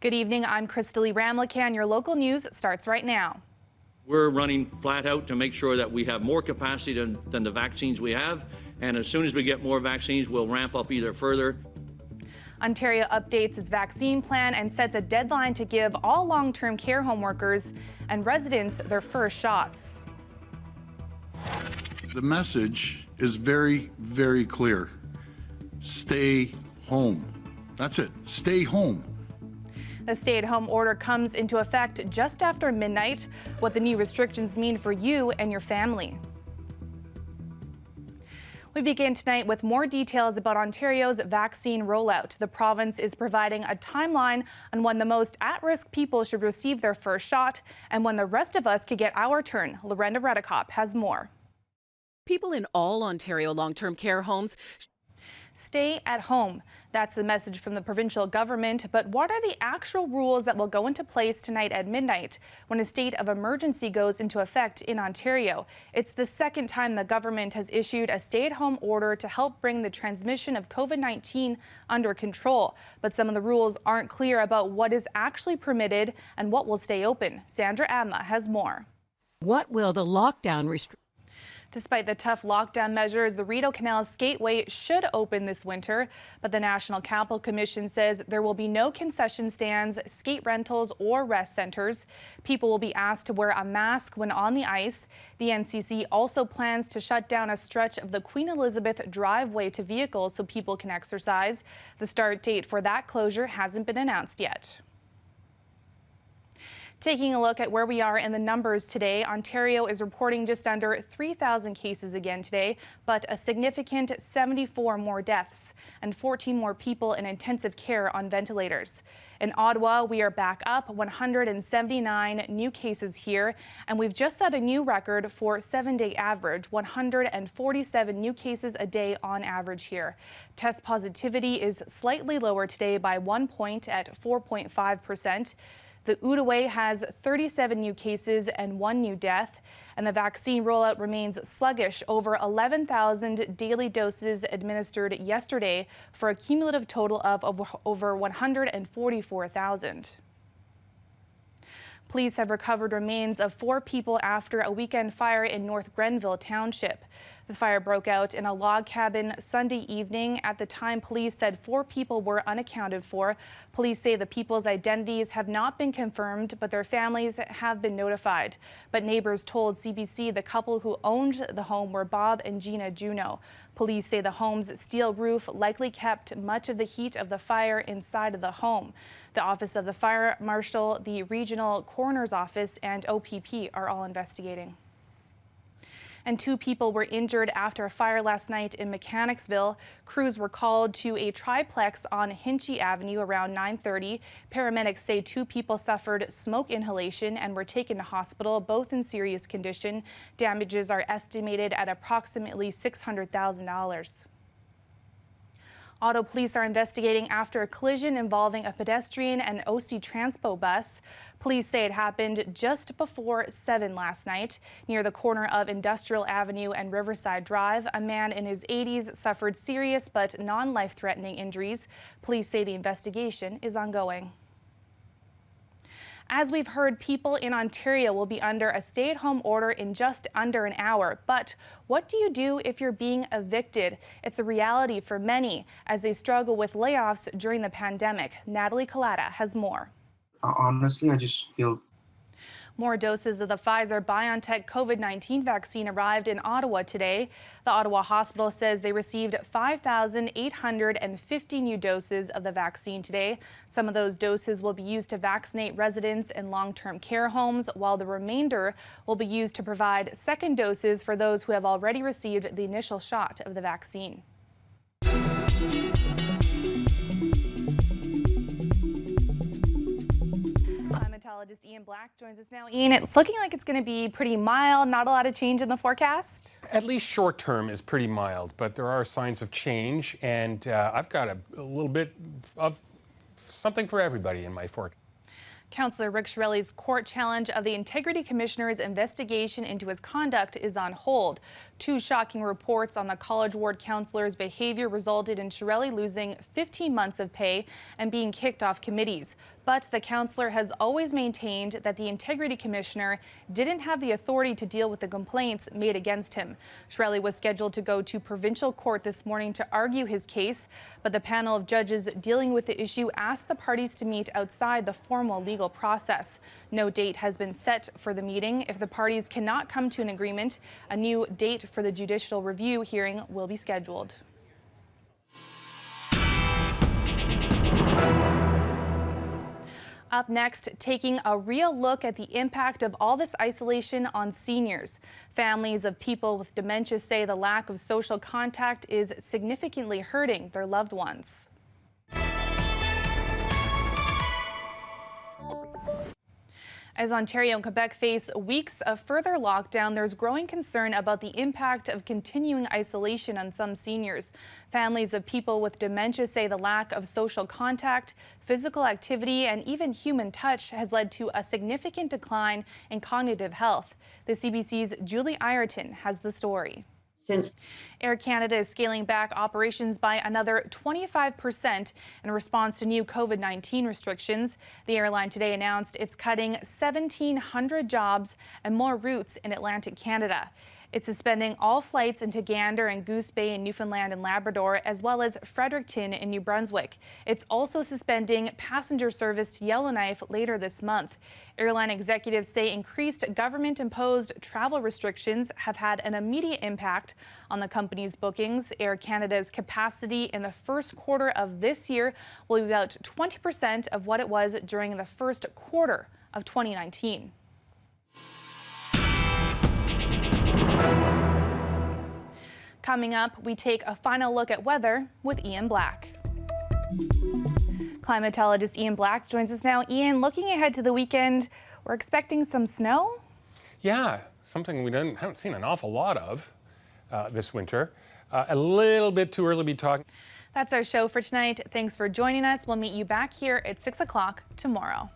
Good evening, I'm Krystalle Ramlakhan. Your local news starts right now. We're running flat out to make sure that we have more capacity than the vaccines we have, and as soon as we get more vaccines, we'll ramp up either further. Ontario updates its vaccine plan and sets a deadline to give all long-term care home workers and residents their first shots. The message is very, very clear. Stay home. That's it. Stay home. The stay-at-home order comes into effect just after midnight. What the new restrictions mean for you and your family. We begin tonight with more details about Ontario's vaccine rollout. The province is providing a timeline on when the most at-risk people should receive their first shot and when the rest of us could get our turn. Lorenda Redekop has more. People in all Ontario long-term care homes stay at home. That's the message from the provincial government. But what are the actual rules that will go into place tonight at midnight when a state of emergency goes into effect in Ontario? It's the second time the government has issued a stay-at-home order to help bring the transmission of COVID-19 under control. But some of the rules aren't clear about what is actually permitted and what will stay open. Sandra Amma has more. What will the lockdown restrict? Despite the tough lockdown measures, the Rideau Canal Skateway should open this winter, but the National Capital Commission says there will be no concession stands, skate rentals, or rest centers. People will be asked to wear a mask when on the ice. The NCC also plans to shut down a stretch of the Queen Elizabeth driveway to vehicles so people can exercise. The start date for that closure hasn't been announced yet. Taking a look at where we are in the numbers today, Ontario is reporting just under 3,000 cases again today, but a significant 74 more deaths and 14 more people in intensive care on ventilators. In Ottawa, we are back up 179 new cases here, and we've just set a new record for 7-day average, 147 new cases a day on average here. Test positivity is slightly lower today by 1 point at 4.5%. The Outaouais has 37 new cases and 1 new death, and the vaccine rollout remains sluggish. Over 11,000 daily doses administered yesterday for a cumulative total of over 144,000. Police have recovered remains of 4 people after a weekend fire in North Grenville Township. The fire broke out in a log cabin Sunday evening. At the time, police said 4 people were unaccounted for. Police say the people's identities have not been confirmed, but their families have been notified. But neighbors told CBC the couple who owned the home were Bob and Gina Juneau. Police say the home's steel roof likely kept much of the heat of the fire inside of the home. The Office of the Fire Marshal, the Regional Coroner's Office, and OPP are all investigating. And 2 people were injured after a fire last night in Mechanicsville. Crews were called to a triplex on Hinchy Avenue around 9:30. Paramedics say 2 people suffered smoke inhalation and were taken to hospital, both in serious condition. Damages are estimated at approximately $600,000. Auto police are investigating after a collision involving a pedestrian and OC Transpo bus. Police say it happened just before 7 last night near the corner of Industrial Avenue and Riverside Drive. A man in his 80s suffered serious but non-life-threatening injuries. Police say the investigation is ongoing. As we've heard, people in Ontario will be under a stay-at-home order in just under an hour. But what do you do if you're being evicted? It's a reality for many as they struggle with layoffs during the pandemic. Natalie Collada has more. Honestly, I just feel more doses of the Pfizer-BioNTech COVID-19 vaccine arrived in Ottawa today. The Ottawa Hospital says they received 5,850 new doses of the vaccine today. Some of those doses will be used to vaccinate residents in long-term care homes, while the remainder will be used to provide second doses for those who have already received the initial shot of the vaccine. Climatologist Ian Black joins us now. Ian, it's looking like it's going to be pretty mild, not a lot of change in the forecast. At least short term is pretty mild, but there are signs of change, and I've got a little bit of something for everybody in my forecast. Councillor Rick Shirelli's court challenge of the Integrity Commissioner's investigation into his conduct is on hold. Two shocking reports on the College Ward councillor's behavior resulted in Shirelli losing 15 months of pay and being kicked off committees. But the councillor has always maintained that the Integrity Commissioner didn't have the authority to deal with the complaints made against him. Shirelli was scheduled to go to provincial court this morning to argue his case, but the panel of judges dealing with the issue asked the parties to meet outside the formal legal process. No date has been set for the meeting. If the parties cannot come to an agreement, a new date for the judicial review hearing will be scheduled. Up next, taking a real look at the impact of all this isolation on seniors. Families of people with dementia say the lack of social contact is significantly hurting their loved ones. As Ontario and Quebec face weeks of further lockdown, there's growing concern about the impact of continuing isolation on some seniors. Families of people with dementia say the lack of social contact, physical activity, and even human touch has led to a significant decline in cognitive health. The CBC's Julie Ireton has the story. Air Canada is scaling back operations by another 25% in response to new COVID-19 restrictions. The airline today announced it's cutting 1,700 jobs and more routes in Atlantic Canada. It's suspending all flights into Gander and Goose Bay in Newfoundland and Labrador, as well as Fredericton in New Brunswick. It's also suspending passenger service to Yellowknife later this month. Airline executives say increased government-imposed travel restrictions have had an immediate impact on the company's bookings. Air Canada's capacity in the first quarter of this year will be about 20% of what it was during the first quarter of 2019. Coming up, we take a final look at weather with Ian Black. Climatologist Ian Black joins us now. Ian, looking ahead to the weekend, we're expecting some snow? Yeah, something we haven't seen an awful lot of this winter. A little bit too early to be talking. That's our show for tonight. Thanks for joining us. We'll meet you back here at 6 o'clock tomorrow.